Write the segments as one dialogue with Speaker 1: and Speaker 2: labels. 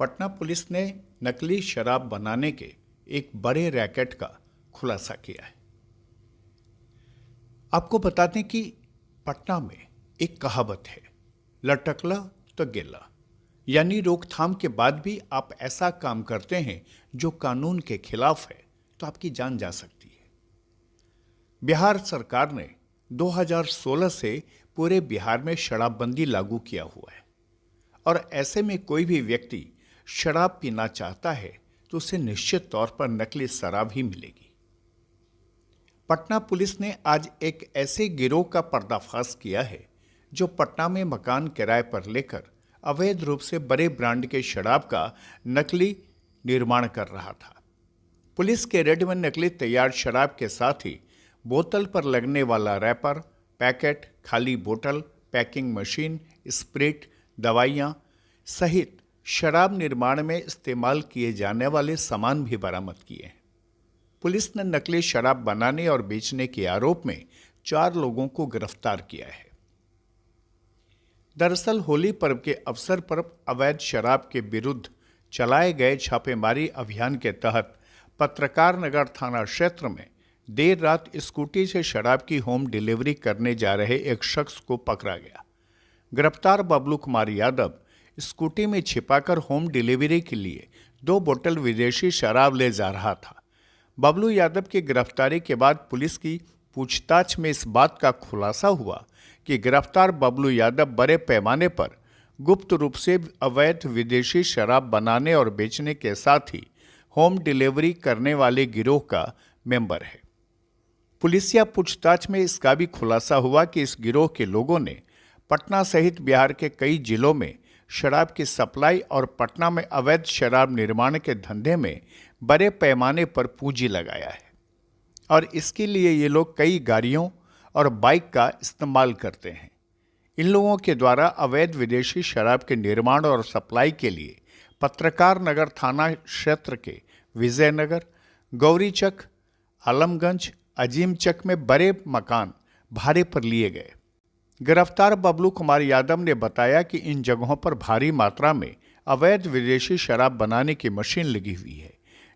Speaker 1: Patna police ने नकली शराब बनाने के एक बड़े रैकेट का खुलासा किया है। आपको बता दें कि पटना में एक कहावत है, लटकला तो गिला, यानी रोकथाम के बाद भी आप ऐसा काम करते हैं जो कानून के खिलाफ है तो आपकी जान जा सकती है। बिहार सरकार ने 2016 से पूरे बिहार में शराबबंदी लागू किया हुआ है और ऐसे में कोई भी व्यक्ति शराब पीना चाहता है तो उसे निश्चित तौर पर नकली शराब ही मिलेगी। पटना पुलिस ने आज एक ऐसे गिरोह का पर्दाफाश किया है जो पटना में मकान किराए पर लेकर अवैध रूप से बड़े ब्रांड के शराब का नकली निर्माण कर रहा था। पुलिस के रेड में नकली तैयार शराब के साथ ही बोतल पर लगने वाला रैपर, पैकेट, खाली बोतल, पैकिंग मशीन, स्प्रिट, दवाइयाँ सहित शराब निर्माण में इस्तेमाल किए जाने वाले सामान भी बरामद किए हैं। पुलिस ने नकली शराब बनाने और बेचने के आरोप में 4 लोगों को गिरफ्तार किया है। दरअसल होली पर्व के अवसर पर अवैध शराब के विरुद्ध चलाए गए छापेमारी अभियान के तहत पत्रकार नगर थाना क्षेत्र में देर रात स्कूटी से शराब की होम डिलीवरी करने जा रहे एक शख्स को पकड़ा गया। गिरफ्तार बबलू कुमार यादव स्कूटी में छिपाकर होम डिलीवरी के लिए 2 बोतल विदेशी शराब ले जा रहा था। बबलू यादव की गिरफ्तारी के बाद पुलिस की पूछताछ में इस बात का खुलासा हुआ कि गिरफ्तार बबलू यादव बड़े पैमाने पर गुप्त रूप से अवैध विदेशी शराब बनाने और बेचने के साथ ही होम डिलीवरी करने वाले गिरोह का मेंबर है। पुलिसिया पूछताछ में इसका भी खुलासा हुआ कि इस गिरोह के लोगों ने पटना सहित बिहार के कई जिलों में शराब की सप्लाई और पटना में अवैध शराब निर्माण के धंधे में बड़े पैमाने पर पूंजी लगाया है और इसके लिए ये लोग कई गाड़ियों और बाइक का इस्तेमाल करते हैं। इन लोगों के द्वारा अवैध विदेशी शराब के निर्माण और सप्लाई के लिए पत्रकार नगर थाना क्षेत्र के विजयनगर, गौरीचक, आलमगंज, अजीमचक में बड़े मकान भाड़े पर लिए गए। गिरफ्तार बबलू कुमार यादव ने बताया कि इन जगहों पर भारी मात्रा में अवैध विदेशी शराब बनाने की मशीन लगी हुई है,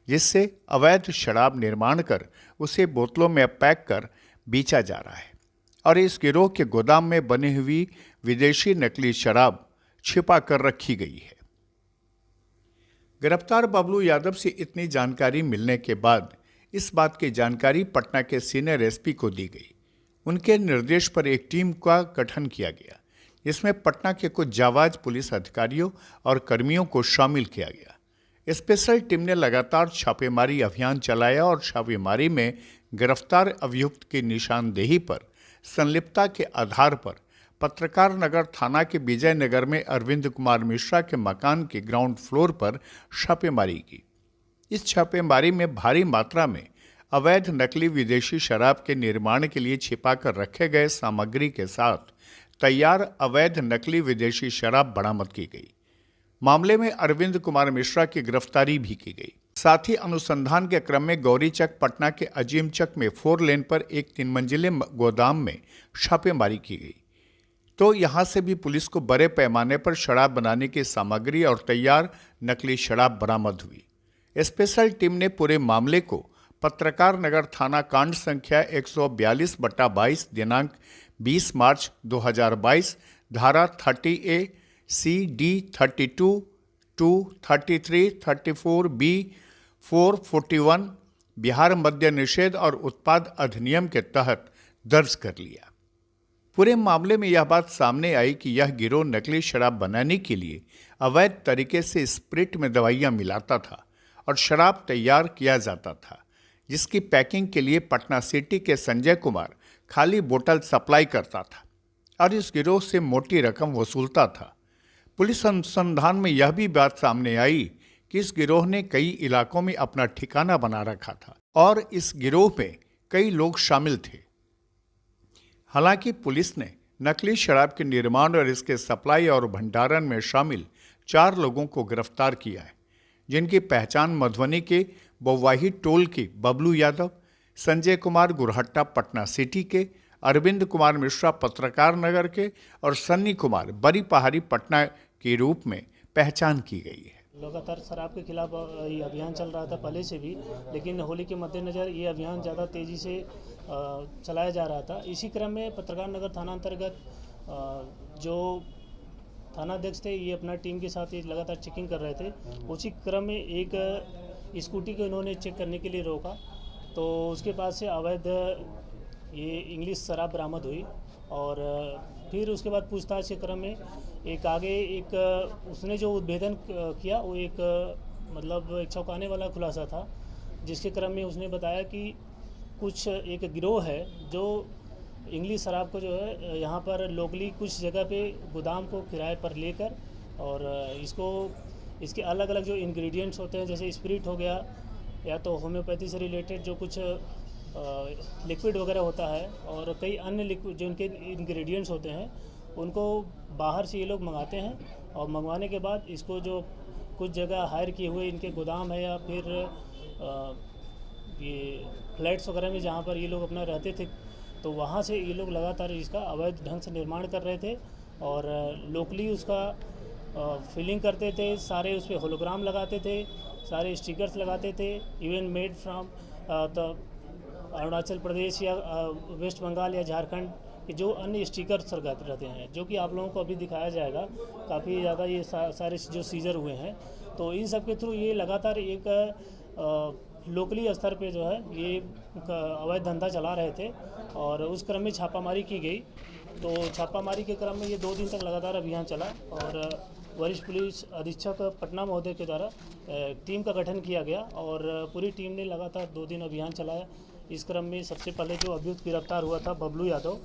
Speaker 1: जिससे अवैध शराब निर्माण कर उसे बोतलों में पैक कर बेचा जा रहा है और इस गिरोह के गोदाम में बनी हुई विदेशी नकली शराब छिपा कर रखी गई है। गिरफ्तार बबलू यादव से इतनी जानकारी मिलने के बाद इस बात की जानकारी पटना के सीनियर एसपी को दी गई। उनके निर्देश पर एक टीम का गठन किया गया, जिसमें पटना के कुछ जाबाज पुलिस अधिकारियों और कर्मियों को शामिल किया गया। स्पेशल टीम ने लगातार छापेमारी अभियान चलाया और छापेमारी में गिरफ्तार अभियुक्त की निशानदेही पर संलिप्तता के आधार पर पत्रकार नगर थाना के विजयनगर में अरविंद कुमार मिश्रा के मकान के ग्राउंड फ्लोर पर छापेमारी की। इस छापेमारी में भारी मात्रा में अवैध नकली विदेशी शराब के निर्माण के लिए छिपाकर रखे गए सामग्री के साथ तैयार अवैध नकली विदेशी शराब बरामद की गई। मामले में अरविंद कुमार मिश्रा की गिरफ्तारी भी की गई। साथ ही अनुसंधान के क्रम में गौरीचक पटना के अजीमचक में 4 लेन पर एक 3 मंजिले गोदाम में छापेमारी की गई, तो यहां से भी पुलिस को बड़े पैमाने पर शराब बनाने की सामग्री और तैयार नकली शराब बरामद हुई। स्पेशल टीम ने पूरे मामले को पत्रकार नगर थाना कांड संख्या 142/22 दिनांक 20 मार्च 2022 धारा 30A C D 32 2 33 34 B 4 41 Bihar मद्य निषेध और उत्पाद अधिनियम के तहत दर्ज कर लिया। पूरे मामले में यह बात सामने आई कि यह गिरोह नकली शराब बनाने के लिए अवैध तरीके से स्प्रिट में दवाइयां मिलाता था और शराब तैयार किया जाता था, जिसकी पैकिंग के लिए पटना सिटी के संजय कुमार खाली बोतल सप्लाई करता था और इस गिरोह से मोटी रकम वसूलता था। पुलिस अनुसंधान में यह भी बात सामने आई कि इस गिरोह ने कई इलाकों में अपना ठिकाना बना रखा था और इस गिरोह में कई लोग शामिल थे। हालांकि पुलिस ने नकली शराब के निर्माण और इसके सप्लाई और भंडारण में शामिल 4 लोगों को गिरफ्तार किया है, जिनकी पहचान मधुबनी के बवाही टोल के बबलू यादव, संजय कुमार गुरहट्टा पटना सिटी के, अरविंद कुमार मिश्रा पत्रकार नगर के और सन्नी कुमार बड़ी पहाड़ी पटना के रूप में पहचान की गई है।
Speaker 2: लगातार शराब के खिलाफ ये अभियान चल रहा था पहले से भी, लेकिन होली के मद्देनज़र ये अभियान ज़्यादा तेज़ी से चलाया जा रहा था। इसी क्रम में पत्रकार नगर थाना अंतर्गत जो थानाध्यक्ष थे, ये अपना टीम के साथ ये लगातार चेकिंग कर रहे थे। उसी क्रम में एक स्कूटी को इन्होंने चेक करने के लिए रोका, तो उसके पास से अवैध ये इंग्लिश शराब बरामद हुई। और फिर उसके बाद पूछताछ के क्रम में एक उसने जो उद्भेदन किया वो एक चौंकाने वाला खुलासा था, जिसके क्रम में उसने बताया कि कुछ एक गिरोह है जो इंग्लिश शराब को जो है यहाँ पर लोकली कुछ जगह पे गोदाम को किराए पर लेकर और इसके अलग अलग जो इंग्रेडिएंट्स होते हैं, जैसे स्पिरिट हो गया या तो होम्योपैथी से रिलेटेड जो कुछ लिक्विड वगैरह होता है और कई अन्य लिक्विड जो इनके इंग्रेडिएंट्स होते हैं, उनको बाहर से ये लोग मंगाते हैं। और मंगवाने के बाद इसको जो कुछ जगह हायर किए हुए इनके गोदाम है या फिर ये फ्लैट्स वगैरह में जहाँ पर ये लोग अपना रहते थे, तो वहाँ से ये लोग लगातार इसका अवैध ढंग से निर्माण कर रहे थे और लोकली उसका फिलिंग करते थे। सारे उस पर होलोग्राम लगाते थे, सारे स्टिकर्स लगाते थे, even made from the Arunachal Pradesh या वेस्ट बंगाल या झारखंड के जो अन्य स्टिकर्स लगाते रहते हैं, जो कि आप लोगों को अभी दिखाया जाएगा। काफ़ी ज़्यादा ये सारे जो सीजर हुए हैं, तो इन सब के थ्रू ये लगातार एक लोकली स्तर पे जो है ये अवैध धंधा चला रहे थे और उस क्रम में छापामारी की गई। तो छापामारी के क्रम में ये 2 दिन तक लगातार अभियान चला और वरिष्ठ पुलिस अधीक्षक पटना महोदय के द्वारा टीम का गठन किया गया और पूरी टीम ने लगातार 2 दिन अभियान चलाया। इस क्रम में सबसे पहले जो अभियुक्त गिरफ्तार हुआ था बबलू यादव,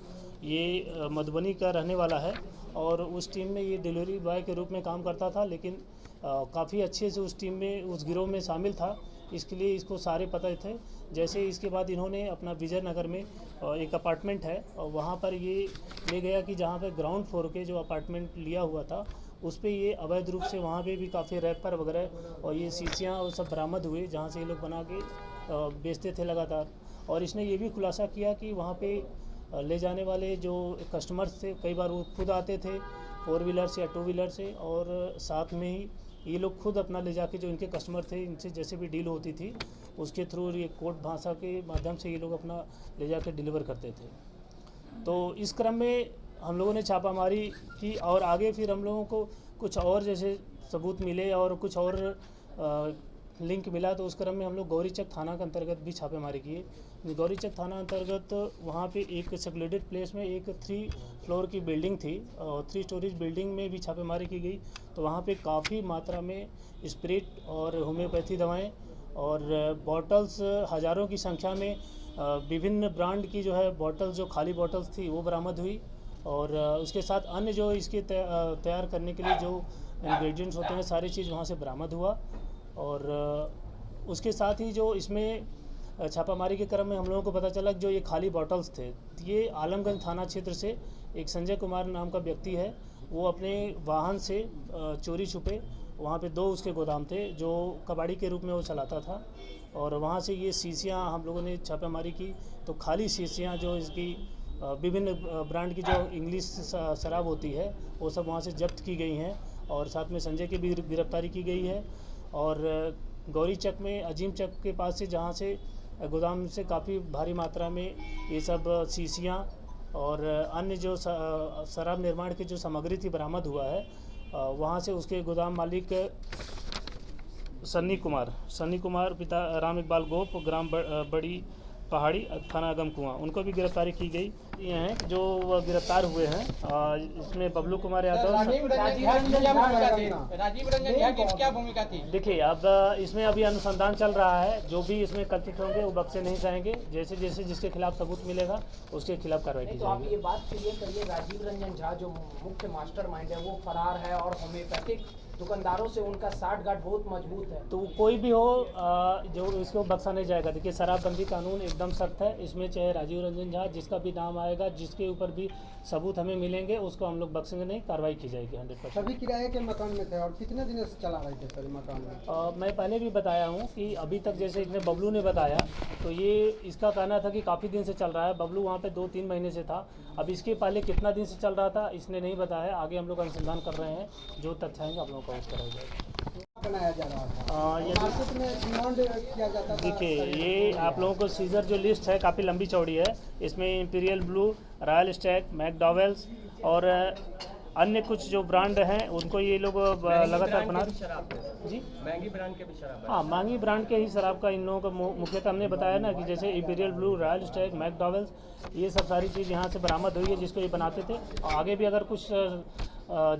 Speaker 2: ये मधुबनी का रहने वाला है और उस टीम में ये डिलीवरी बॉय के रूप में काम करता था, लेकिन काफ़ी अच्छे से उस टीम में उस गिरोह में शामिल था, इसके लिए इसको सारे पता थे। जैसे इसके बाद इन्होंने अपना विजयनगर में एक अपार्टमेंट है और वहाँ पर ये ले गया कि जहाँ पर ग्राउंड फ्लोर के जो अपार्टमेंट लिया हुआ था उस पर ये अवैध रूप से वहाँ पे भी काफ़ी रैपर वगैरह और ये शीशियाँ और सब बरामद हुए, जहाँ से ये लोग बना के बेचते थे लगातार। और इसने ये भी खुलासा किया कि वहाँ पे ले जाने वाले जो कस्टमर्स थे, कई बार वो खुद आते थे 4 व्हीलर से या 2 व्हीलर से, और साथ में ही ये लोग खुद अपना ले जाके जो इनके कस्टमर थे, इनसे जैसे भी डील होती थी उसके थ्रू ये कोर्ट भाषा के माध्यम से ये लोग अपना ले जाके डिलीवर करते थे। तो इस क्रम में हम लोगों ने छापामारी की और आगे फिर हम लोगों को कुछ और जैसे सबूत मिले और कुछ और लिंक मिला, तो उस क्रम में हम लोग गौरीचक थाना के अंतर्गत भी छापेमारी किए। गौरीचक थाना अंतर्गत वहाँ पे एक सेक्रेटेड प्लेस में एक 3 फ्लोर की बिल्डिंग थी और 3 स्टोरेज बिल्डिंग में भी छापेमारी की गई। तो वहाँ पे काफ़ी मात्रा में स्पिरिट और होम्योपैथी दवाएं और बॉटल्स हज़ारों की संख्या में विभिन्न ब्रांड की जो है बॉटल्स, जो खाली बॉटल्स थी वो बरामद हुई। और उसके साथ अन्य जो इसके तैयार करने के लिए जो इंग्रेडिएंट्स होते हैं, सारी चीज़ वहाँ से बरामद हुआ। और उसके साथ ही जो इसमें छापामारी के क्रम में हम लोगों को पता चला कि जो ये खाली बॉटल्स थे, ये आलमगंज थाना क्षेत्र से एक संजय कुमार नाम का व्यक्ति है, वो अपने वाहन से चोरी छुपे वहाँ पे 2 उसके गोदाम थे जो कबाड़ी के रूप में वो चलाता था, और वहाँ से ये शीशियाँ हम लोगों ने छापेमारी की। तो खाली शीशियाँ जो इसकी विभिन्न ब्रांड की जो इंग्लिश शराब होती है वो सब वहाँ से जब्त की गई हैं और साथ में संजय की भी गिरफ्तारी की गई है। और गौरीचक में अजीम चक के पास से, जहाँ से गोदाम से काफ़ी भारी मात्रा में ये सब शीशियाँ और अन्य जो शराब निर्माण की जो सामग्री थी बरामद हुआ है, वहाँ से उसके गोदाम मालिक सन्नी कुमार पिता राम इकबाल गोप, ग्राम बड़ी पहाड़ी, थाना अगम कुआं, उनको भी गिरफ्तारी की गई। ये हैं जो गिरफ्तार हुए हैं, इसमें बबलू कुमार यादव,
Speaker 3: राजीव रंजन झा की क्या भूमिका थी?
Speaker 2: देखिए अब इसमें अभी अनुसंधान चल रहा है, जो भी इसमें कथित होंगे वो बख्शे नहीं जाएंगे। जैसे जैसे जिसके खिलाफ सबूत मिलेगा उसके खिलाफ कार्रवाई की जाएगी।
Speaker 4: तो आप ये बात क्लियर करिए, राजीव रंजन झा जो मुख्य मास्टरमाइंड है वो फरार है और होम्योपैथिक दुकानदारों से उनका साठगांठ बहुत मजबूत है,
Speaker 2: तो कोई भी हो जो इसको बख्शा नहीं जाएगा। देखिए शराबबंदी कानून एकदम सख्त है, इसमें चाहे राजीव रंजन झा जिसका भी नाम आएगा, जिसके ऊपर भी सबूत हमें मिलेंगे, उसको हम लोग बख्शेंगे नहीं, कार्रवाई की जाएगी 100%।
Speaker 5: सभी किराए के मकान में थे और कितने दिन से चला रहे थे सर मकान में?
Speaker 2: मैं पहले भी बताया हूँ कि अभी तक जैसे इसने बबलू ने बताया, तो ये इसका कहना था कि काफ़ी दिन से चल रहा है। बबलू वहाँ पे 2-3 महीने से था। अब इसके पहले कितना दिन से चल रहा था इसने नहीं बताया। आगे हम लोग अनुसंधान कर रहे हैं, जो तथ्य आएंगे आप लोगों को अवगत कराया जाएगा।
Speaker 5: बनाया जा रहा था।
Speaker 2: ये
Speaker 5: मार्केट में डिमांड किया जाता था।
Speaker 2: देखिए, ये आप लोगों को सीजर जो लिस्ट है काफ़ी लंबी चौड़ी है। इसमें इंपीरियल ब्लू, रॉयल स्टैग, मैकडॉवेल्स और अन्य कुछ जो ब्रांड हैं उनको ये लोग लगातार बना जी
Speaker 3: महंगी ब्रांड के भी शराब है।
Speaker 2: हाँ, महंगी ब्रांड के ही शराब का इन लोगों का मुख्यतः हमने बताया ना कि जैसे इंपीरियल ब्लू, रॉयल स्टैग, मैकडॉवेल्स, ये सब सारी चीज़ यहाँ से बरामद हुई है जिसको ये बनाते थे। और आगे भी अगर कुछ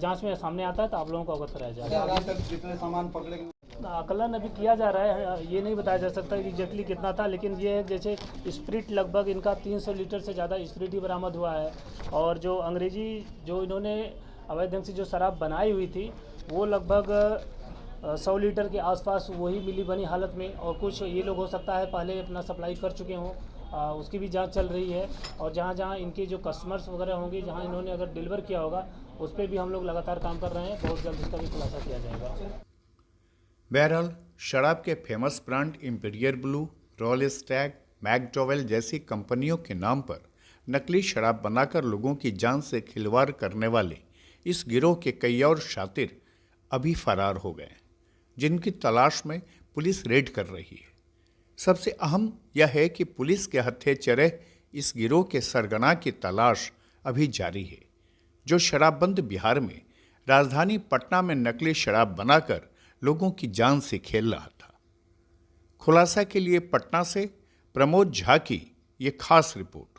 Speaker 2: जांच में सामने आता है तो आप लोगों को अवगत कराया जाएगा।
Speaker 5: अभी तक जितने सामान पकड़े
Speaker 2: आकलन अभी किया जा रहा है, ये नहीं बताया जा सकता कि एग्जैक्टली कितना था, लेकिन ये है जैसे स्प्रिट लगभग इनका 300 लीटर से ज़्यादा स्प्रिट ही बरामद हुआ है। और जो अंग्रेजी जो इन्होंने अवैध ढंग से जो शराब बनाई हुई थी वो लगभग 100 लीटर के आसपास वही मिली बनी हालत में, और कुछ ये लोग हो सकता है पहले अपना सप्लाई कर चुके हों, उसकी भी जांच चल रही है। और जहाँ जहाँ इनके जो कस्टमर्स वगैरह होंगे, जहाँ इन्होंने अगर डिलीवर किया होगा, उस पर भी हम लोग लगातार काम कर रहे हैं। बहुत जल्द इसका भी खुलासा किया जाएगा।
Speaker 1: बहरहाल शराब के famous brand imperial blue, royal Stag, McDowell जैसी कंपनियों के नाम पर नकली शराब बनाकर लोगों की जान से खिलवाड़ करने वाले इस गिरोह के कई और शातिर अभी फरार हो गए, जिनकी तलाश में पुलिस रेड कर रही है। सबसे अहम यह है कि पुलिस के हत्थे चढ़े इस गिरोह के सरगना की तलाश अभी जारी है, जो शराबबंद बिहार में राजधानी पटना में नकली शराब बनाकर लोगों की जान से खेल रहा था। खुलासा के लिए पटना से प्रमोद झा की ये खास रिपोर्ट।